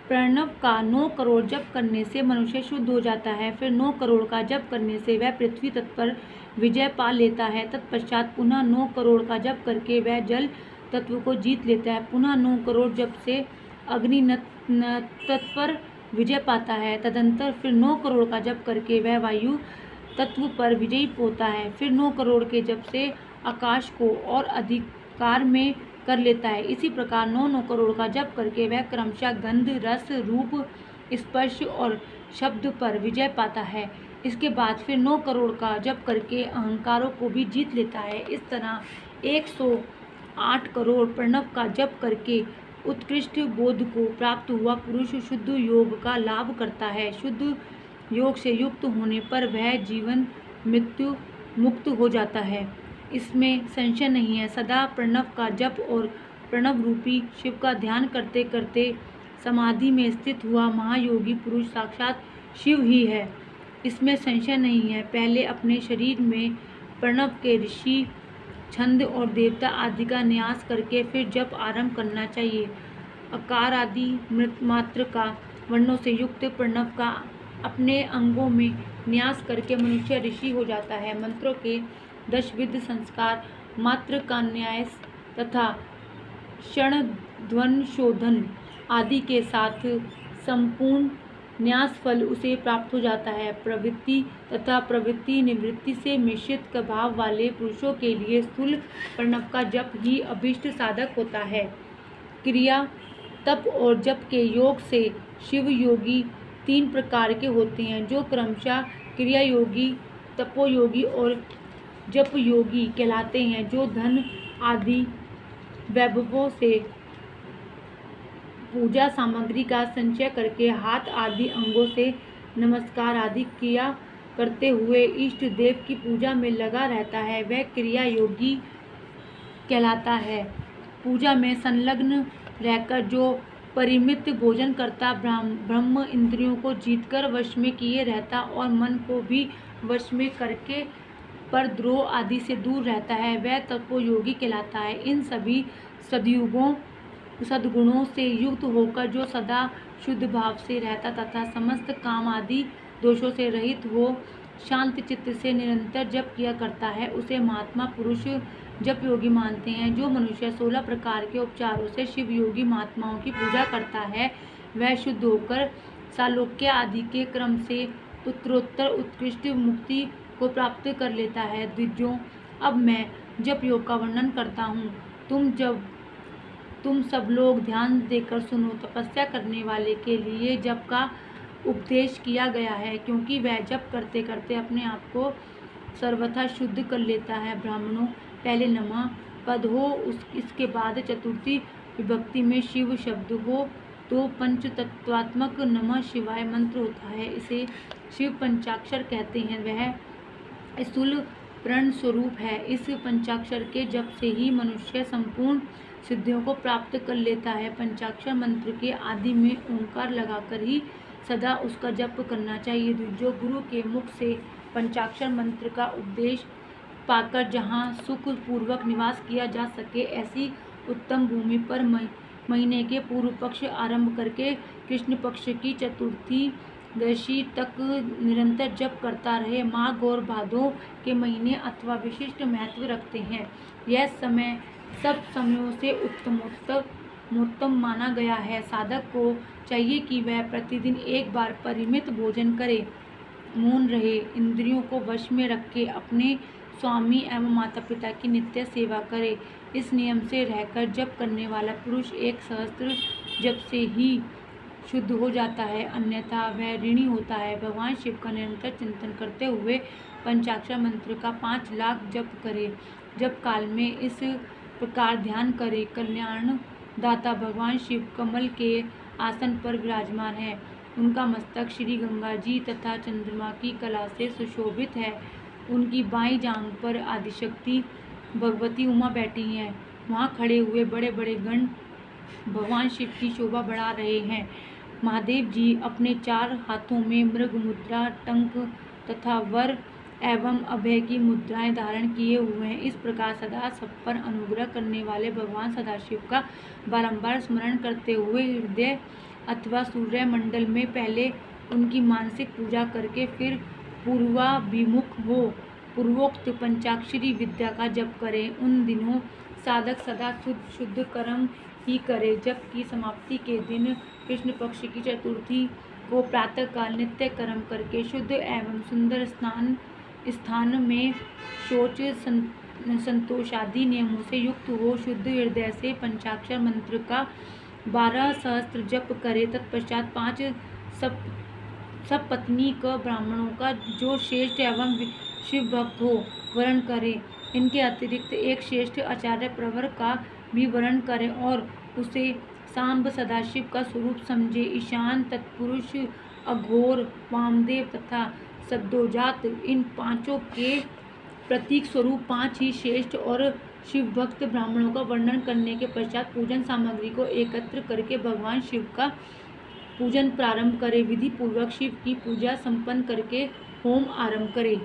प्रणव का 9 करोड़ जप करने से मनुष्य शुद्ध हो जाता है। फिर 9 करोड़ का जप करने से वह पृथ्वी तत्व पर विजय पा लेता है। तत्पश्चात पुनः 9 करोड़ का जप करके वह जल तत्व को जीत लेता है। पुनः 9 करोड़ जप से अग्नि तत्व पर विजय पाता है। तदंतर फिर 9 करोड़ का जप करके वह वायु तत्व पर विजयी होता है। फिर 9 करोड़ के जप से आकाश को और अधिकार में कर लेता है। इसी प्रकार 9 करोड़ का जप करके वह क्रमशः गंध, रस, रूप, स्पर्श और शब्द पर विजय पाता है। इसके बाद फिर 9 करोड़ का जप करके अहंकारों को भी जीत लेता है। इस तरह 108 करोड़ प्रणव का जप करके उत्कृष्ट बोध को प्राप्त हुआ पुरुष शुद्ध योग का लाभ करता है। शुद्ध योग से युक्त होने पर वह जीवन मृत्यु मुक्त हो जाता है, इसमें संशय नहीं है। सदा प्रणव का जप और प्रणव रूपी शिव का ध्यान करते करते समाधि में स्थित हुआ महायोगी पुरुष साक्षात शिव ही है, इसमें संशय नहीं है। पहले अपने शरीर में प्रणव के ऋषि, छंद और देवता आदि का न्यास करके फिर जप आरंभ करना चाहिए। अकार आदि मृत मात्र का वर्णों से युक्त प्रणव का अपने अंगों में न्यास करके मनुष्य ऋषि हो जाता है। मंत्रों के 10 विध संस्कार, मात्र का न्यास तथा क्षण ध्वन शोधन आदि के साथ संपूर्ण न्यास फल उसे प्राप्त हो जाता है। प्रवृत्ति तथा प्रवृत्ति निवृत्ति से मिश्रित स्वभाव वाले पुरुषों के लिए स्थूल प्रणव का जप ही अभीष्ट साधक होता है। क्रिया, तप और जप के योग से शिव योगी 3 प्रकार के होते हैं, जो क्रमशः क्रिया योगी, तपोयोगी और जप योगी कहलाते हैं। जो धन आदि वैभवों से पूजा सामग्री का संचय करके हाथ आदि अंगों से नमस्कार आदि क्रिया करते हुए इष्ट देव की पूजा में लगा रहता है, वह क्रिया योगी कहलाता है। पूजा में संलग्न रहकर जो परिमित भोजन करता, ब्रह्म इंद्रियों को जीतकर वश में किए रहता और मन को भी वश में करके पर द्रोह आदि से दूर रहता है, वह तपोयोगी कहलाता है। इन सभी सद्गुणों से युक्त होकर जो सदा शुद्ध भाव से रहता तथा समस्त काम आदि दोषों से रहित हो शांत चित्त से निरंतर जप किया करता है, उसे महात्मा पुरुष जप योगी मानते हैं। जो मनुष्य 16 प्रकार के उपचारों से शिव योगी महात्माओं की पूजा करता है, वह शुद्ध होकर सालोक्य आदि के क्रम से उत्तरोत्तर उत्कृष्ट मुक्ति को प्राप्त कर लेता है। द्विजों, अब मैं जप योग का वर्णन करता हूँ। तुम सब लोग ध्यान देकर सुनो। तपस्या करने वाले के लिए जप का उपदेश किया गया है, क्योंकि वह जप करते करते अपने आप को सर्वथा शुद्ध कर लेता है। ब्राह्मणों, पहले नमः पद हो, इसके बाद चतुर्थी विभक्ति में शिव शब्द हो तो पंचतत्वात्मक नमः शिवाय मंत्र होता है। इसे शिव पंचाक्षर कहते हैं। वह स्थूल प्रण स्वरूप है। इस पंचाक्षर के जप से ही मनुष्य संपूर्ण सिद्धियों को प्राप्त कर लेता है। पंचाक्षर मंत्र के आदि में ओंकार लगाकर ही सदा उसका जप करना चाहिए। जो गुरु के मुख से पंचाक्षर मंत्र का उपदेश पाकर जहाँ सुख पूर्वक निवास किया जा सके, ऐसी उत्तम भूमि पर महीने के पूर्व पक्ष आरंभ करके कृष्ण पक्ष की चतुर्थी दशी तक निरंतर जप करता रहे। माघ और भादों के महीने अथवा विशिष्ट महत्व रखते हैं। यह समय सब समयों से उत्तमोत्तम माना गया है। साधक को चाहिए कि वह प्रतिदिन एक बार परिमित भोजन करे, मौन रहे, इंद्रियों को वश में रखे, अपने स्वामी एवं माता पिता की नित्य सेवा करे। इस नियम से रहकर जप करने वाला पुरुष 1 सहस्त्र जप से ही शुद्ध हो जाता है, अन्यथा वह ऋणी होता है। भगवान शिव का निरंतर चिंतन करते हुए पंचाक्षर मंत्र का 5 लाख जप करे। जप काल में इस प्रकार ध्यान करे, कल्याण दाता भगवान शिव कमल के आसन पर विराजमान है। उनका मस्तक श्री गंगा जी तथा चंद्रमा की कला से सुशोभित है। उनकी बाईं जांघ पर आदिशक्ति भगवती उमा बैठी हैं। वहाँ खड़े हुए बड़े बड़े गण भगवान शिव की शोभा बढ़ा रहे हैं। महादेव जी अपने 4 हाथों में मृग मुद्रा, टंक तथा वर एवं अभय की मुद्राएं धारण किए हुए हैं। इस प्रकार सदा सब पर अनुग्रह करने वाले भगवान सदाशिव का बारंबार स्मरण करते हुए हृदय अथवा सूर्य मंडल में पहले उनकी मानसिक पूजा करके फिर पूर्वाभिमुख हो पूर्वोक्त पंचाक्षरी विद्या का जप करें। उन दिनों साधक सदा शुद्ध कर्म ही करे। जप की समाप्ति के दिन कृष्ण पक्ष की चतुर्थी को प्रातःकाल नित्य कर्म करके शुद्ध एवं सुंदर स्थान में शौच संतोषादि नियमों से युक्त हो शुद्ध हृदय से पंचाक्षर मंत्र का 12 सहस्त्र जप करे। तत्पश्चात 5 सपत्नीक ब्राह्मणों का जो श्रेष्ठ एवं शिव भक्त हो वर्ण करे। इनके अतिरिक्त एक श्रेष्ठ आचार्य प्रवर का भी वर्ण करें और उसे सांब सदाशिव का स्वरूप समझे। ईशान, तत्पुरुष, अघोर, वामदेव तथा सद्योजात इन पांचों के प्रतीक स्वरूप 5 ही श्रेष्ठ और शिव भक्त ब्राह्मणों का वर्णन करने के पश्चात पूजन सामग्री को एकत्र करके भगवान शिव का पूजन प्रारंभ करे। विधि पूर्वक शिव की पूजा संपन्न करके होम आरंभ करे।